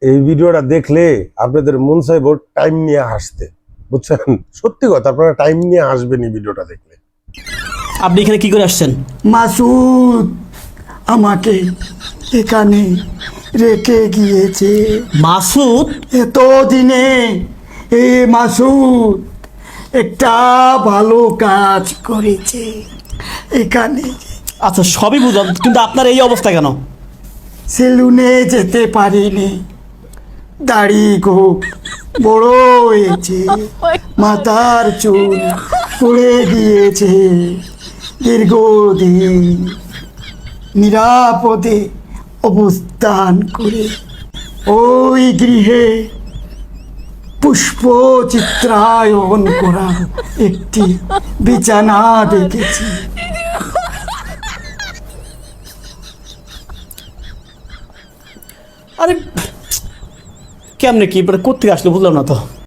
এই ভিডিওটা দেখলে আপনাদের মন চাইব টাইম নিয়ে হাসতে, বুঝছেন? সত্যি কথা, আপনারা টাইম নিয়ে হাসবেন এই ভিডিওটা দেখলে। আপনি এখানে কি করে আসছেন? মাসুদ আমাকে এখানে রেখে গিয়েছে। মাসুদ? এতদিনে এ মাসুদ একটা ভালো কাজ করেছে এখানে। আচ্ছা সবই বুঝলাম, কিন্তু আপনার এই অবস্থা কেন? সেলুনে যেতে পারিনি, দাড়ি খুব বড় হয়েছে, মাথার চুল পড়ে গিয়েছে। দীর্ঘদিন নিরাপদে অবস্থান করে ওই গৃহে পুষ্প চিত্রায়ন করা একটি বিছানা দেখেছি। আরে কেমনে কি কোথেকে আসলো বুঝলাম না তো।